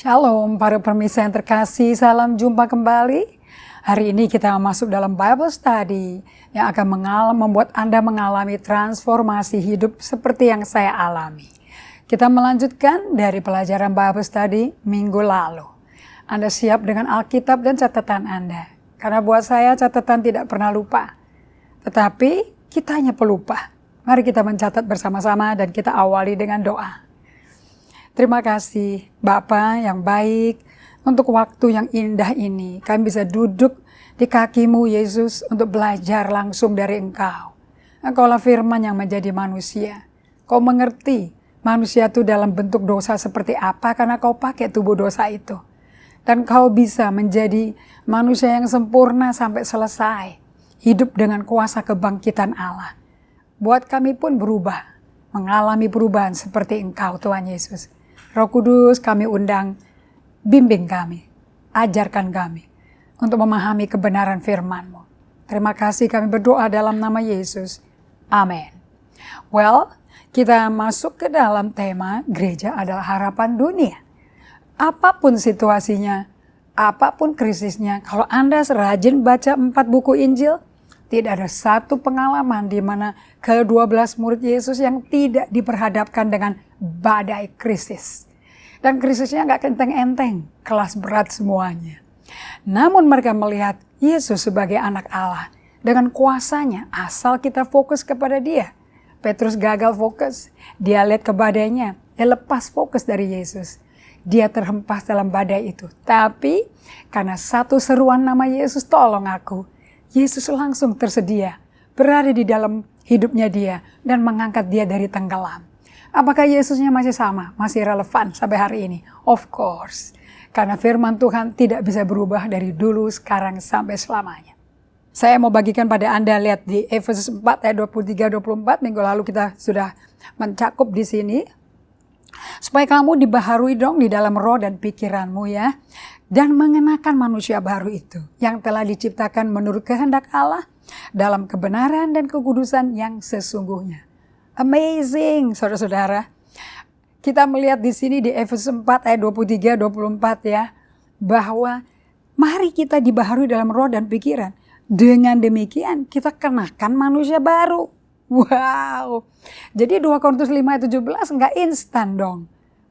Shalom para pemirsa yang terkasih, salam jumpa kembali. Hari ini kita masuk dalam Bible Study yang akan membuat Anda mengalami transformasi hidup seperti yang saya alami. Kita melanjutkan dari pelajaran Bible Study minggu lalu. Anda siap dengan Alkitab dan catatan Anda? Karena buat saya catatan tidak pernah lupa. Tetapi kita hanya pelupa. Mari kita mencatat bersama-sama dan kita awali dengan doa. Terima kasih Bapa yang baik untuk waktu yang indah ini. Kami bisa duduk di kaki-Mu Yesus untuk belajar langsung dari Engkau. Engkaulah firman yang menjadi manusia. Kau mengerti manusia itu dalam bentuk dosa seperti apa karena Kau pakai tubuh dosa itu. Dan Kau bisa menjadi manusia yang sempurna sampai selesai. Hidup dengan kuasa kebangkitan Allah. Buat kami pun berubah. Mengalami perubahan seperti Engkau Tuhan Yesus. Roh Kudus kami undang, bimbing kami, ajarkan kami untuk memahami kebenaran firman-Mu. Terima kasih kami berdoa dalam nama Yesus. Amin. Well, kita masuk ke dalam tema gereja adalah harapan dunia. Apapun situasinya, apapun krisisnya, kalau Anda rajin baca 4 buku Injil, tidak ada satu pengalaman di mana ke-12 murid Yesus yang tidak diperhadapkan dengan badai krisis. Dan krisisnya gak enteng-enteng, kelas berat semuanya. Namun mereka melihat Yesus sebagai anak Allah dengan kuasanya asal kita fokus kepada Dia. Petrus gagal fokus, dia lihat ke badainya, dia lepas fokus dari Yesus. Dia terhempas dalam badai itu. Tapi karena satu seruan nama Yesus, tolong aku, Yesus langsung tersedia, berada di dalam hidupnya dia dan mengangkat dia dari tenggelam. Apakah Yesusnya masih sama, masih relevan sampai hari ini? Of course, karena firman Tuhan tidak bisa berubah dari dulu, sekarang, sampai selamanya. Saya mau bagikan pada Anda, lihat di Efesus 4 ayat 23-24, minggu lalu kita sudah mencakup di sini. Supaya kamu dibaharui dong di dalam roh dan pikiranmu ya. Dan mengenakan manusia baru itu yang telah diciptakan menurut kehendak Allah dalam kebenaran dan kekudusan yang sesungguhnya. Amazing, saudara-saudara. Kita melihat di sini di Efesus 4 ayat 23-24 ya. Bahwa mari kita dibaharui dalam roh dan pikiran. Dengan demikian kita kenakan manusia baru. Wow. Jadi 2 Korintus 5 ayat 17 enggak instan dong.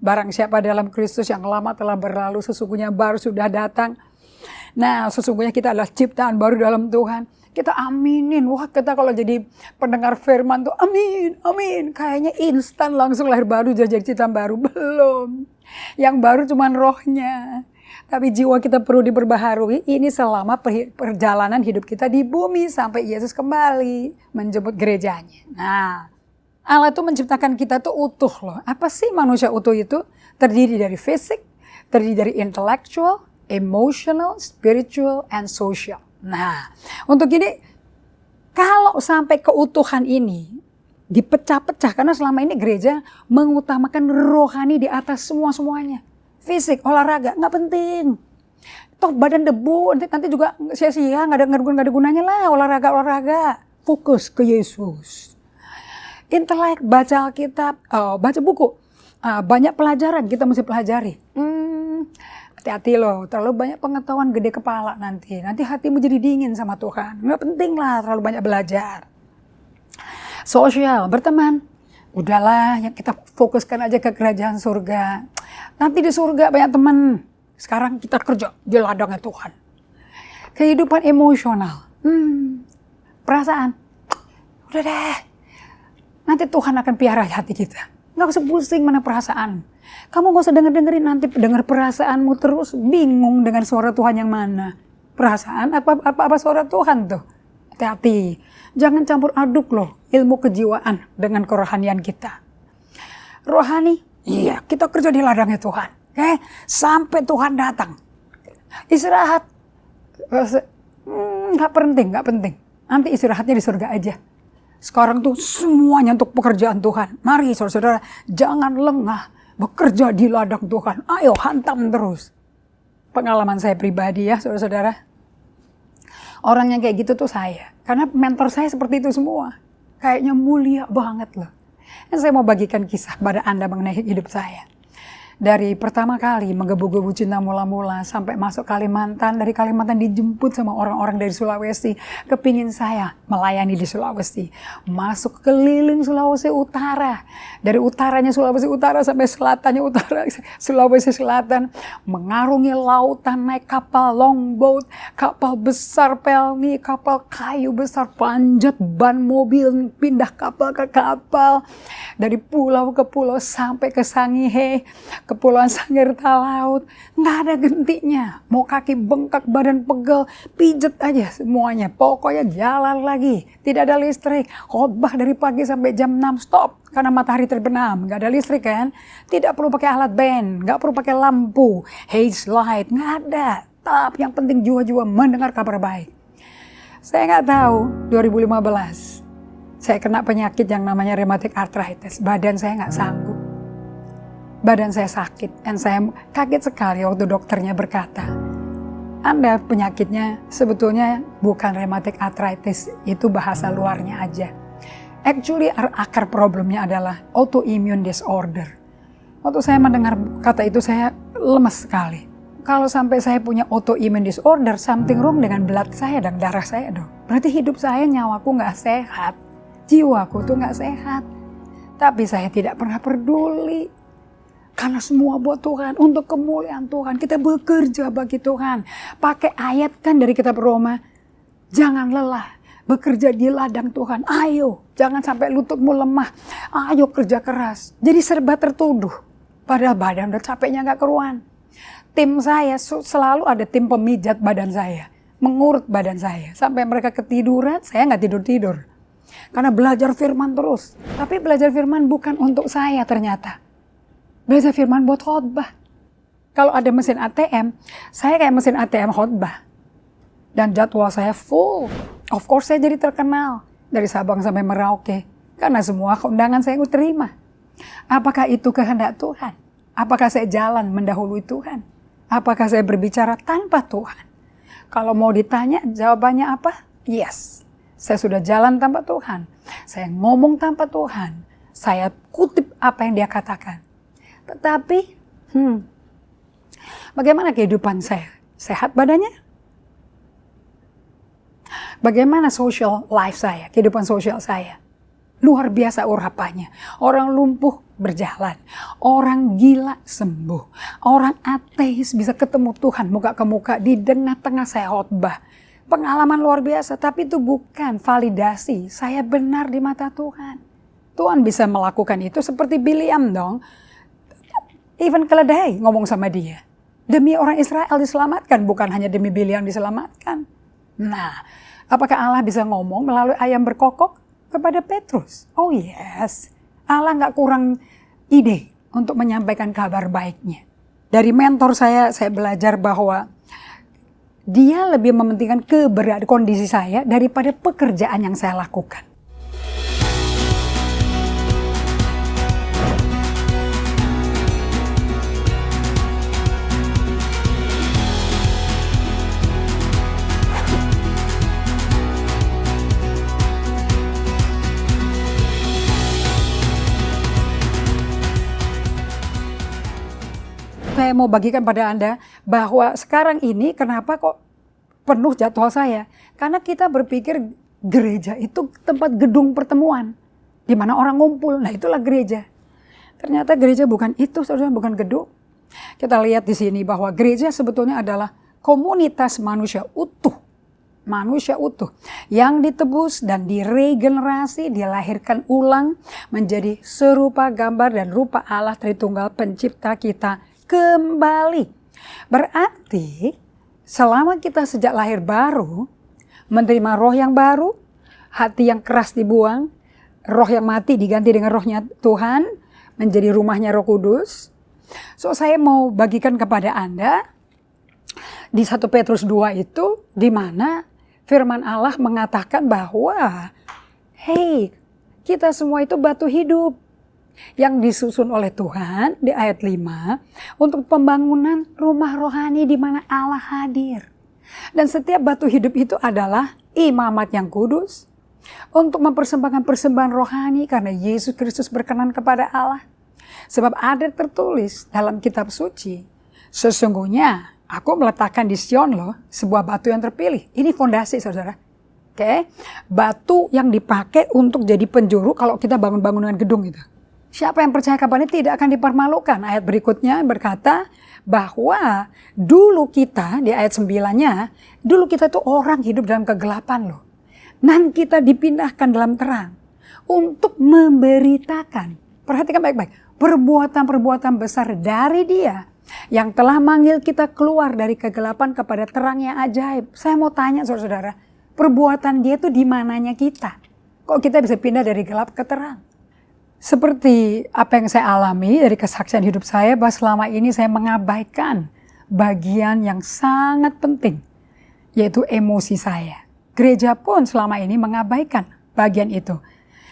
Barang siapa dalam Kristus yang lama telah berlalu, sesungguhnya baru sudah datang. Nah, sesungguhnya kita adalah ciptaan baru dalam Tuhan. Kita aminin. Wah, kita kalau jadi pendengar firman tuh amin, amin. Kayaknya instan langsung lahir baru, jadi ciptaan baru. Belum. Yang baru cuman rohnya. Tapi jiwa kita perlu diperbaharui. Ini selama perjalanan hidup kita di bumi sampai Yesus kembali menjemput gerejanya. Nah, Allah itu menciptakan kita tuh utuh loh. Apa sih manusia utuh itu? Terdiri dari fisik, terdiri dari intellectual, emotional, spiritual, and social. Nah, untuk ini kalau sampai keutuhan ini dipecah-pecah, karena selama ini gereja mengutamakan rohani di atas semua-semuanya. Fisik, olahraga, nggak penting. Toh badan debu, nanti juga sia-sia, nggak ada gunanya lah olahraga. Fokus ke Yesus. Intelek, baca Alkitab, baca buku. Banyak pelajaran kita mesti pelajari. Hati-hati loh, terlalu banyak pengetahuan gede kepala nanti. Nanti hatimu jadi dingin sama Tuhan. Nggak penting lah terlalu banyak belajar. Sosial, berteman. Udahlah, yang kita fokuskan aja ke kerajaan surga. Nanti di surga banyak teman. Sekarang kita kerja di ladangnya Tuhan. Kehidupan emosional. Perasaan. Udah deh. Nanti Tuhan akan piara hati kita. Nggak usah pusing mana perasaan. Kamu gak usah dengerin nanti denger perasaanmu terus bingung dengan suara Tuhan yang mana. Perasaan apa suara Tuhan tuh. Hati-hati. Jangan campur aduk loh ilmu kejiwaan dengan kerohanian kita. Rohani, iya kita kerja di ladangnya Tuhan. Sampai Tuhan datang. Istirahat. Gak penting. Nanti istirahatnya di surga aja. Sekarang tuh semuanya untuk pekerjaan Tuhan. Mari saudara-saudara, jangan lengah. Bekerja di ladang Tuhan. Ayo hantam terus. Pengalaman saya pribadi ya saudara-saudara. Orang yang kayak gitu tuh saya. Karena mentor saya seperti itu semua. Kayaknya mulia banget loh. Dan saya mau bagikan kisah pada Anda mengenai hidup saya. Dari pertama kali menggebu-gebu cinta mula-mula sampai masuk Kalimantan, dari Kalimantan dijemput sama orang-orang dari Sulawesi. Kepingin saya melayani di Sulawesi. Masuk keliling Sulawesi Utara. Dari utaranya Sulawesi Utara sampai selatannya utara Sulawesi Selatan. Mengarungi lautan, naik kapal longboat, kapal besar pelni, kapal kayu besar, panjat ban mobil, pindah kapal ke kapal. Dari pulau ke pulau sampai ke Sangihe, Kepulauan Sangiherta Laut, nggak ada gentinya. Mau kaki bengkak, badan pegel, pijet aja semuanya. Pokoknya jalan lagi, tidak ada listrik. Khotbah dari pagi sampai jam 6 stop karena matahari terbenam. Nggak ada listrik kan? Tidak perlu pakai alat band, nggak perlu pakai lampu, haze light, nggak ada. Tapi yang penting jiwa-jiwa mendengar kabar baik. Saya nggak tahu 2015 saya kena penyakit yang namanya rheumatic arthritis. Badan saya nggak sanggup. Badan saya sakit. Dan saya kaget sekali waktu dokternya berkata, Anda penyakitnya sebetulnya bukan rheumatic arthritis. Itu bahasa luarnya aja. Actually akar problemnya adalah autoimmune disorder. Waktu saya mendengar kata itu saya lemes sekali. Kalau sampai saya punya autoimmune disorder, something wrong dengan blood saya dan darah saya dong. Berarti hidup saya, nyawaku nggak sehat. Jiwaku tuh nggak sehat. Tapi saya tidak pernah peduli. Karena semua buat Tuhan, untuk kemuliaan Tuhan. Kita bekerja bagi Tuhan. Pakai ayat kan dari kitab Roma. Jangan lelah, bekerja di ladang Tuhan. Ayo, jangan sampai lututmu lemah. Ayo kerja keras. Jadi serba tertuduh. Padahal badan udah capeknya nggak keruan. Tim saya selalu ada tim pemijat badan saya. Mengurut badan saya. Sampai mereka ketiduran, saya nggak tidur-tidur. Karena belajar firman terus. Tapi belajar firman bukan untuk saya ternyata. Belajar firman buat khotbah. Kalau ada mesin ATM, saya kayak mesin ATM khotbah. Dan jadwal saya full. Of course saya jadi terkenal. Dari Sabang sampai Merauke. Karena semua undangan saya terima. Apakah itu kehendak Tuhan? Apakah saya jalan mendahului Tuhan? Apakah saya berbicara tanpa Tuhan? Kalau mau ditanya jawabannya apa? Yes. Saya sudah jalan tanpa Tuhan. Saya ngomong tanpa Tuhan. Saya kutip apa yang dia katakan. Tetapi, bagaimana kehidupan saya? Sehat badannya? Bagaimana social life saya? Kehidupan sosial saya? Luar biasa urapannya. Orang lumpuh berjalan. Orang gila sembuh. Orang ateis bisa ketemu Tuhan muka ke muka di tengah-tengah saya khotbah. Pengalaman luar biasa, tapi itu bukan validasi. Saya benar di mata Tuhan. Tuhan bisa melakukan itu seperti Biliam dong. Even keledai ngomong sama dia. Demi orang Israel diselamatkan, bukan hanya demi Biliam diselamatkan. Nah, apakah Allah bisa ngomong melalui ayam berkokok kepada Petrus? Oh yes, Allah nggak kurang ide untuk menyampaikan kabar baiknya. Dari mentor saya belajar bahwa dia lebih mementingkan keberadaan kondisi saya daripada pekerjaan yang saya lakukan. Saya mau bagikan pada Anda bahwa sekarang ini kenapa kok penuh jadwal saya. Karena kita berpikir gereja itu tempat gedung pertemuan. Di mana orang ngumpul, nah itulah gereja. Ternyata gereja bukan itu, saudara, bukan gedung. Kita lihat di sini bahwa gereja sebetulnya adalah komunitas manusia utuh. Manusia utuh yang ditebus dan diregenerasi, dilahirkan ulang menjadi serupa gambar dan rupa Allah Tritunggal Pencipta kita kembali. Berarti selama kita sejak lahir baru menerima roh yang baru, hati yang keras dibuang, roh yang mati diganti dengan rohnya Tuhan, menjadi rumahnya Roh Kudus. So saya mau bagikan kepada Anda di 1 Petrus 2 itu, di mana firman Allah mengatakan bahwa hey, kita semua itu batu hidup yang disusun oleh Tuhan di ayat 5 untuk pembangunan rumah rohani di mana Allah hadir. Dan setiap batu hidup itu adalah imamat yang kudus untuk mempersembahkan persembahan rohani karena Yesus Kristus berkenan kepada Allah. Sebab ada tertulis dalam kitab suci, sesungguhnya aku meletakkan di Sion loh sebuah batu yang terpilih. Ini fondasi saudara. Oke, batu yang dipakai untuk jadi penjuru kalau kita bangun-bangunan gedung itu. Siapa yang percaya kapan ini tidak akan dipermalukan. Ayat berikutnya berkata bahwa dulu kita, di ayat 9-nya, dulu kita tuh orang hidup dalam kegelapan loh. Dan kita dipindahkan dalam terang untuk memberitakan, perhatikan baik-baik, perbuatan-perbuatan besar dari Dia yang telah manggil kita keluar dari kegelapan kepada terang yang ajaib. Saya mau tanya saudara-saudara, perbuatan Dia tuh di mananya kita? Kok kita bisa pindah dari gelap ke terang? Seperti apa yang saya alami dari kesaksian hidup saya, bahwa selama ini saya mengabaikan bagian yang sangat penting, yaitu emosi saya. Gereja pun selama ini mengabaikan bagian itu.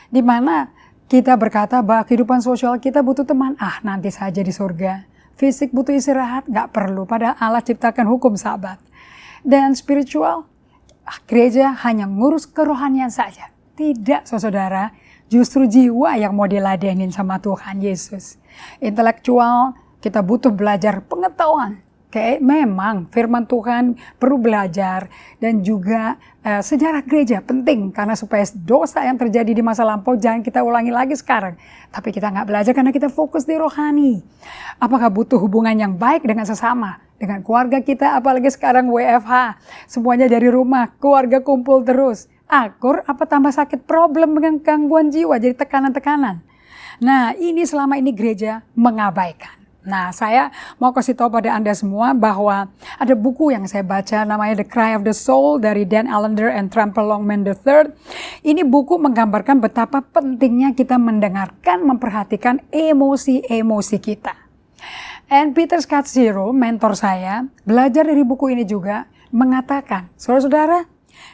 Di mana kita berkata bahwa kehidupan sosial kita butuh teman, nanti saja di surga. Fisik butuh istirahat, gak perlu. Padahal Allah ciptakan hukum sabat. Dan spiritual, gereja hanya ngurus kerohanian saja. Tidak, saudara. Justru jiwa yang mau diladenin sama Tuhan Yesus. Intelektual, kita butuh belajar pengetahuan. Memang firman Tuhan perlu belajar. Dan juga sejarah gereja penting. Karena supaya dosa yang terjadi di masa lampau jangan kita ulangi lagi sekarang. Tapi kita nggak belajar karena kita fokus di rohani. Apakah butuh hubungan yang baik dengan sesama? Dengan keluarga kita, apalagi sekarang WFH. Semuanya dari rumah, keluarga kumpul terus. Akur apa tambah sakit, problem dengan gangguan jiwa, jadi tekanan-tekanan. Nah, ini selama ini gereja mengabaikan. Nah, saya mau kasih tahu pada Anda semua bahwa ada buku yang saya baca namanya The Cry of the Soul dari Dan Allender and Trample Longman III. Ini buku menggambarkan betapa pentingnya kita mendengarkan, memperhatikan emosi-emosi kita. And Peter Scazzero, mentor saya, belajar dari buku ini juga mengatakan, saudara-saudara,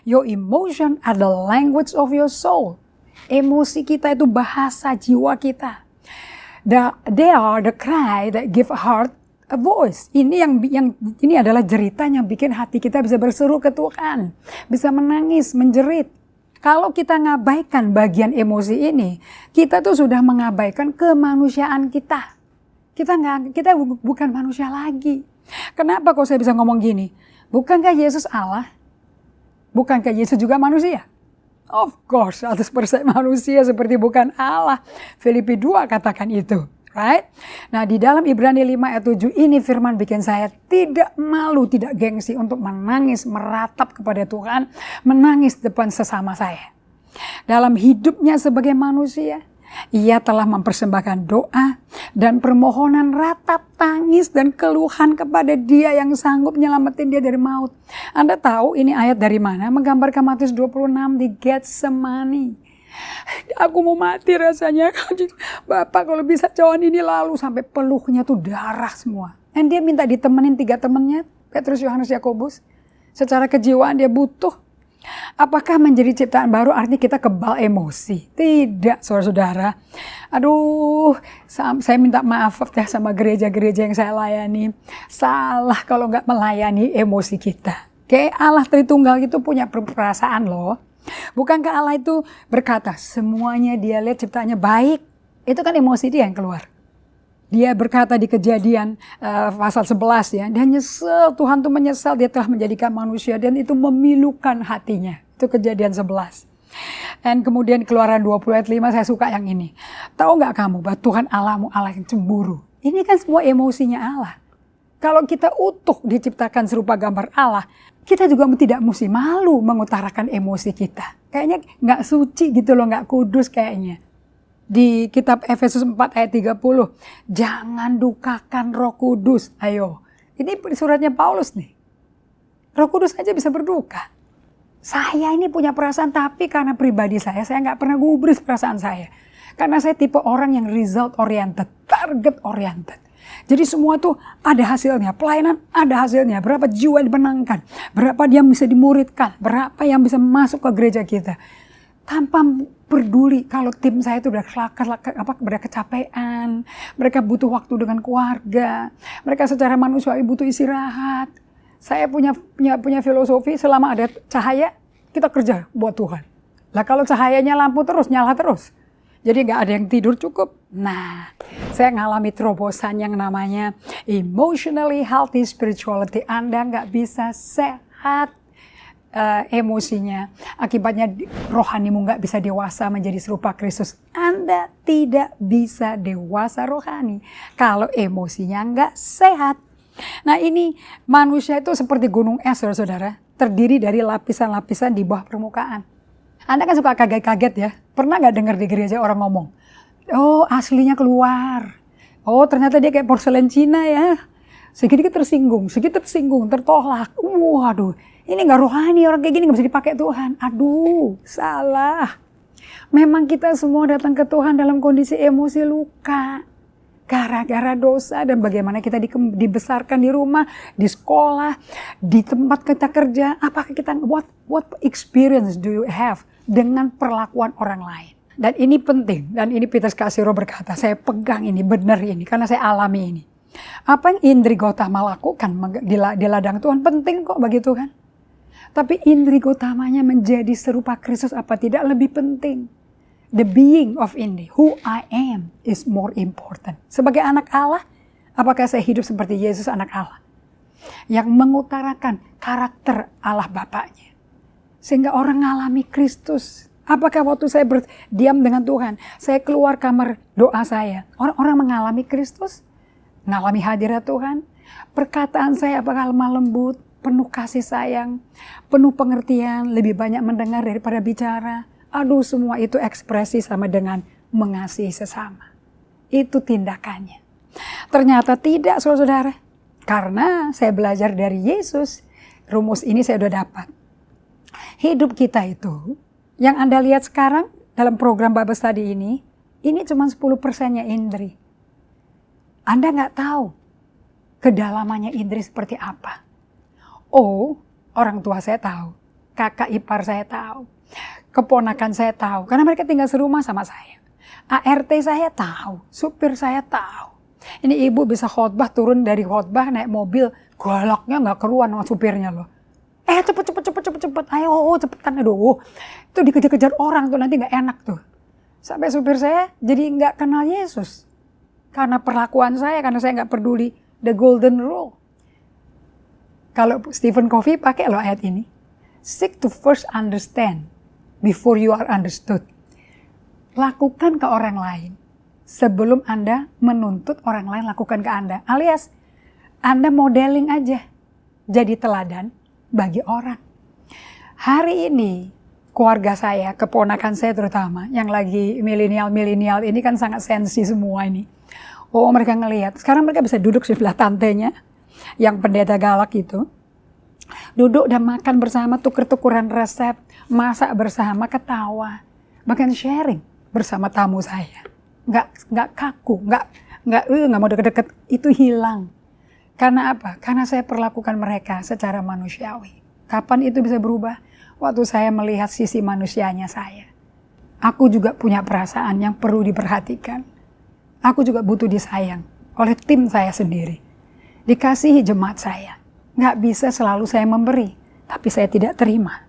your emotion are the language of your soul. Emosi kita itu bahasa jiwa kita. They are the cry that give heart a voice. Ini ini adalah jeritan yang bikin hati kita bisa berseru ke Tuhan, bisa menangis, menjerit. Kalau kita ngabaikan bagian emosi ini, kita tuh sudah mengabaikan kemanusiaan kita. Kita bukan manusia lagi. Kenapa kok saya bisa ngomong gini? Bukankah Yesus Allah? Bukankah Yesus juga manusia? Of course, 100% manusia seperti bukan Allah. Filipi 2 katakan itu. Right? Nah, di dalam Ibrani 5 ayat 7 ini firman bikin saya tidak malu, tidak gengsi untuk menangis, meratap kepada Tuhan, menangis depan sesama saya. Dalam hidupnya sebagai manusia, ia telah mempersembahkan doa dan permohonan ratap, tangis dan keluhan kepada Dia yang sanggup nyelamatin dia dari maut. Anda tahu ini ayat dari mana? Menggambarkan Matius 26 di Getsemani. Aku mau mati rasanya. Bapak kalau bisa cawan ini lalu sampai peluhnya tuh darah semua. Dan dia minta ditemenin 3 temannya, Petrus, Yohanes, Yakobus. Secara kejiwaan dia butuh. Apakah menjadi ciptaan baru artinya kita kebal emosi? Tidak, saudara-saudara. Aduh, saya minta maaf ya sama gereja-gereja yang saya layani. Salah kalau nggak melayani emosi kita. Allah Tritunggal itu punya perasaan loh. Bukankah Allah itu berkata, semuanya Dia lihat ciptaannya baik. Itu kan emosi Dia yang keluar. Dia berkata di Kejadian pasal 11 ya, dia nyesel, Tuhan tuh menyesal dia telah menjadikan manusia dan itu memilukan hatinya. Itu Kejadian 11. Dan kemudian Keluaran 20 ayat 5 saya suka yang ini. Tahu nggak kamu bahwa Tuhan Allahmu Allah yang cemburu? Ini kan semua emosinya Allah. Kalau kita utuh diciptakan serupa gambar Allah, kita juga tidak mesti malu mengutarakan emosi kita. Kayaknya nggak suci gitu loh, nggak kudus kayaknya. Di kitab Efesus 4 ayat 30, jangan dukakan Roh Kudus. Ayo, ini suratnya Paulus nih. Roh Kudus aja bisa berduka. Saya ini punya perasaan, tapi karena pribadi saya nggak pernah gubris perasaan saya. Karena saya tipe orang yang result oriented, target oriented. Jadi semua tuh ada hasilnya, pelayanan ada hasilnya, berapa jiwa dimenangkan, berapa dia bisa dimuridkan, berapa yang bisa masuk ke gereja kita. Tanpa peduli kalau tim saya itu udah kecapean, mereka butuh waktu dengan keluarga, mereka secara manusiawi butuh istirahat. Saya punya filosofi, selama ada cahaya kita kerja buat Tuhan. Lah kalau cahayanya lampu terus, nyala terus, Jadi nggak ada yang tidur cukup. Nah, saya ngalami terobosan yang namanya emotionally healthy spirituality. Anda nggak bisa sehat emosinya. Akibatnya rohanimu nggak bisa dewasa menjadi serupa Kristus. Anda tidak bisa dewasa rohani kalau emosinya nggak sehat. Nah ini manusia itu seperti gunung es, saudara-saudara. Terdiri dari lapisan-lapisan di bawah permukaan. Anda kan suka kaget-kaget ya. Pernah nggak dengar di gereja orang ngomong, oh aslinya keluar. Oh ternyata dia kayak porselen Cina ya. Sedikit tersinggung, tertolak. Waduh, ini nggak rohani, orang kayak gini nggak bisa dipakai Tuhan. Aduh, salah. Memang kita semua datang ke Tuhan dalam kondisi emosi luka. Gara-gara dosa dan bagaimana kita dibesarkan di rumah, di sekolah, di tempat kita kerja. Apakah kita, what experience do you have dengan perlakuan orang lain? Dan ini penting, dan ini Petrus Kasiro berkata, saya pegang ini, benar ini, karena saya alami ini. Apa yang Indri Gotama lakukan di ladang Tuhan penting kok bagi Tuhan. Tapi Indri Gotamanya menjadi serupa Kristus apa tidak lebih penting. The being of Indri, who I am, is more important. Sebagai anak Allah, apakah saya hidup seperti Yesus anak Allah? Yang mengutarakan karakter Allah Bapaknya. Sehingga orang mengalami Kristus. Apakah waktu saya berdiam dengan Tuhan, saya keluar kamar doa saya, orang-orang mengalami Kristus? Mengalami hadirat Tuhan? Perkataan saya apakah lemah lembut, penuh kasih sayang, penuh pengertian, lebih banyak mendengar daripada bicara? Aduh, semua itu ekspresi sama dengan mengasihi sesama. Itu tindakannya. Ternyata tidak, saudara-saudara. Karena saya belajar dari Yesus, rumus ini saya sudah dapat. Hidup kita itu, yang Anda lihat sekarang dalam program Bible Study ini cuma 10%-nya Indri. Anda nggak tahu kedalamannya Indri seperti apa. Oh, orang tua saya tahu, kakak ipar saya tahu, keponakan saya tahu, karena mereka tinggal serumah sama saya. ART saya tahu, supir saya tahu. Ini ibu bisa khotbah, turun dari khotbah naik mobil, galaknya nggak keruan sama supirnya loh. Cepet, ayo cepetan, aduh. Itu dikejar-kejar orang tuh, nanti nggak enak tuh. Sampai supir saya jadi nggak kenal Yesus. Karena perlakuan saya, karena saya nggak peduli the golden rule. Kalau Stephen Covey pakai loh ayat ini. Seek to first understand before you are understood. Lakukan ke orang lain sebelum Anda menuntut orang lain lakukan ke Anda. Alias Anda modeling aja, jadi teladan bagi orang. Hari ini keluarga saya, keponakan saya terutama, yang lagi milenial ini kan sangat sensi semua ini. Oh mereka ngelihat, sekarang mereka bisa duduk sebelah tantenya, yang pendeta galak itu. Duduk dan makan bersama, tuker-tukeran resep, masak bersama, ketawa. Bahkan sharing bersama tamu saya. Nggak kaku, nggak mau deket-deket, itu hilang. Karena apa? Karena saya perlakukan mereka secara manusiawi. Kapan itu bisa berubah? Waktu saya melihat sisi manusianya saya. Aku juga punya perasaan yang perlu diperhatikan. Aku juga butuh disayang oleh tim saya sendiri. Dikasihi jemaat saya. Nggak bisa selalu saya memberi, tapi saya tidak terima.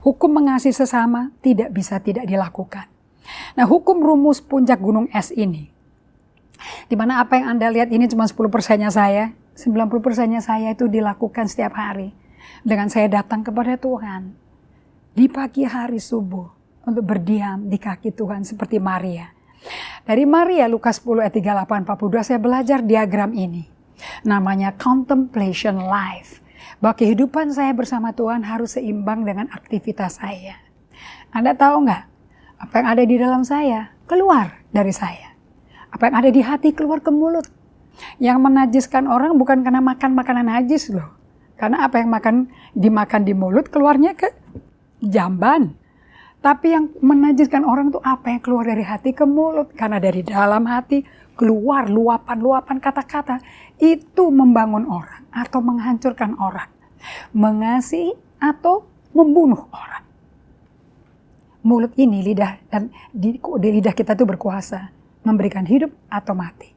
Hukum mengasihi sesama tidak bisa tidak dilakukan. Nah, hukum rumus puncak gunung es ini, di mana apa yang Anda lihat ini cuma 10%-nya saya, 90%-nya saya itu dilakukan setiap hari. Dengan saya datang kepada Tuhan di pagi hari subuh untuk berdiam di kaki Tuhan seperti Maria. Dari Maria, Lukas 10 ayat 38-42, saya belajar diagram ini. Namanya contemplation life. Bahwa kehidupan saya bersama Tuhan harus seimbang dengan aktivitas saya. Anda tahu nggak? Apa yang ada di dalam saya keluar dari saya. Apa yang ada di hati keluar ke mulut. Yang menajiskan orang bukan karena makan makanan najis loh. Karena apa yang dimakan di mulut keluarnya ke jamban. Tapi yang menajiskan orang itu apa yang keluar dari hati ke mulut. Karena dari dalam hati keluar luapan-luapan kata-kata. Itu membangun orang atau menghancurkan orang. Mengasihi atau membunuh orang. Mulut ini, lidah, dan di lidah kita itu berkuasa. Memberikan hidup atau mati.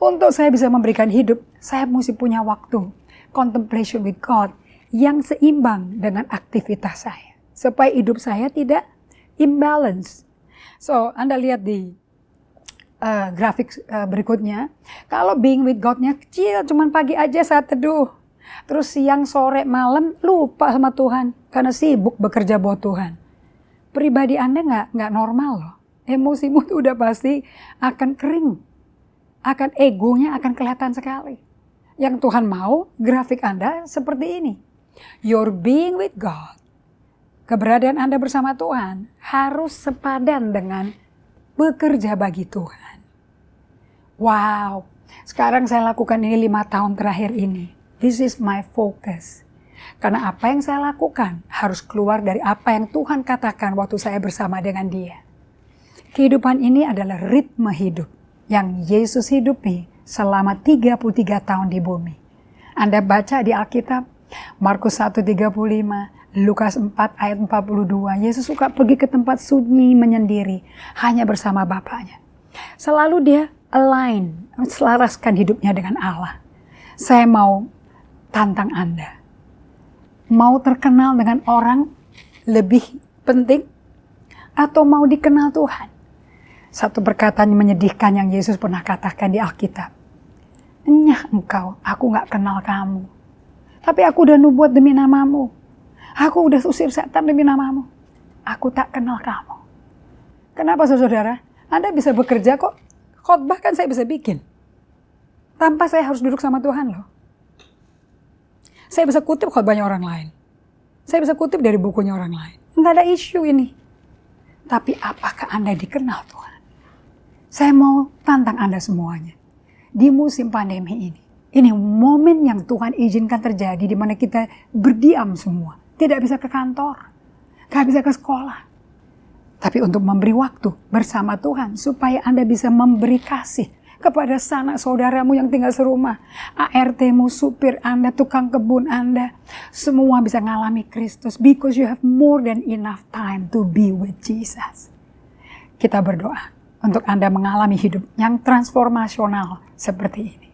Untuk saya bisa memberikan hidup, saya mesti punya waktu. Contemplation with God yang seimbang dengan aktivitas saya. Supaya hidup saya tidak imbalance. So, Anda lihat di grafik berikutnya. Kalau being with God-nya kecil, cuman pagi aja saat teduh. Terus siang, sore, malam lupa sama Tuhan. Karena sibuk bekerja buat Tuhan. Pribadi Anda nggak normal loh. Emosimu tuh udah pasti akan kering. Akan egonya akan kelihatan sekali. Yang Tuhan mau, grafik Anda seperti ini. Your being with God. Keberadaan Anda bersama Tuhan harus sepadan dengan bekerja bagi Tuhan. Wow, sekarang saya lakukan ini 5 tahun terakhir ini. This is my focus. Karena apa yang saya lakukan harus keluar dari apa yang Tuhan katakan waktu saya bersama dengan Dia. Kehidupan ini adalah ritme hidup yang Yesus hidupi selama 33 tahun di bumi. Anda baca di Alkitab, Markus 1:35, Lukas 4 ayat 42, Yesus suka pergi ke tempat sunyi menyendiri, hanya bersama Bapaknya. Selalu dia align, selaraskan hidupnya dengan Allah. Saya mau tantang Anda. Mau terkenal dengan orang lebih penting atau mau dikenal Tuhan? Satu perkataan yang menyedihkan yang Yesus pernah katakan di Alkitab. Enyah engkau, aku gak kenal kamu. Tapi aku udah nubuat demi namamu. Aku udah usir setan demi namamu. Aku tak kenal kamu. Kenapa saudara? Anda bisa bekerja kok. Khotbah kan saya bisa bikin. Tanpa saya harus duduk sama Tuhan loh. Saya bisa kutip khotbahnya orang lain. Saya bisa kutip dari bukunya orang lain. Nggak ada isu ini. Tapi apakah Anda dikenal Tuhan? Saya mau tantang Anda semuanya. Di musim pandemi ini momen yang Tuhan izinkan terjadi di mana kita berdiam semua. Tidak bisa ke kantor, gak bisa ke sekolah. Tapi untuk memberi waktu bersama Tuhan supaya Anda bisa memberi kasih kepada sanak saudaramu yang tinggal serumah. ART-mu, supir Anda, tukang kebun Anda. Semua bisa ngalami Kristus because you have more than enough time to be with Jesus. Kita berdoa untuk Anda mengalami hidup yang transformasional seperti ini.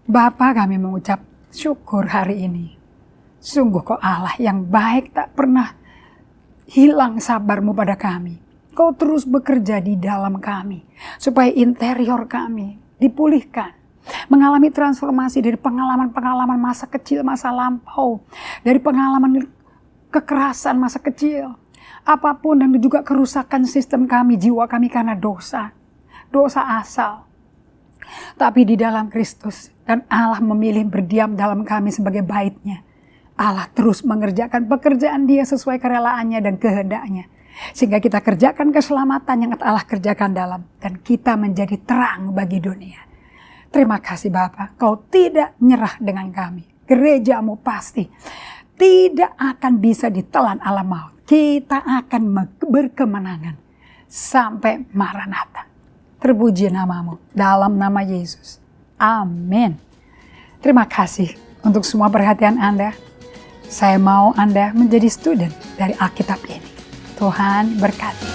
Bapa, kami mengucap syukur hari ini. Sungguh kau Allah yang baik, tak pernah hilang sabar-Mu pada kami. Kau terus bekerja di dalam kami, supaya interior kami dipulihkan. Mengalami transformasi dari pengalaman-pengalaman masa kecil, masa lampau. Dari pengalaman kekerasan masa kecil. Apapun dan juga kerusakan sistem kami, jiwa kami karena dosa. Dosa asal. Tapi di dalam Kristus, dan Allah memilih berdiam dalam kami sebagai bait-Nya. Allah terus mengerjakan pekerjaan Dia sesuai kerelaannya dan kehendaknya. Sehingga kita kerjakan keselamatan yang Allah kerjakan dalam. Dan kita menjadi terang bagi dunia. Terima kasih Bapa, Kau tidak nyerah dengan kami. Gereja-Mu pasti tidak akan bisa ditelan alam maut. Kita akan berkemenangan sampai Maranatha. Terpuji nama-Mu dalam nama Yesus. Amin. Terima kasih untuk semua perhatian Anda. Saya mau Anda menjadi student dari Alkitab ini. Tuhan berkati.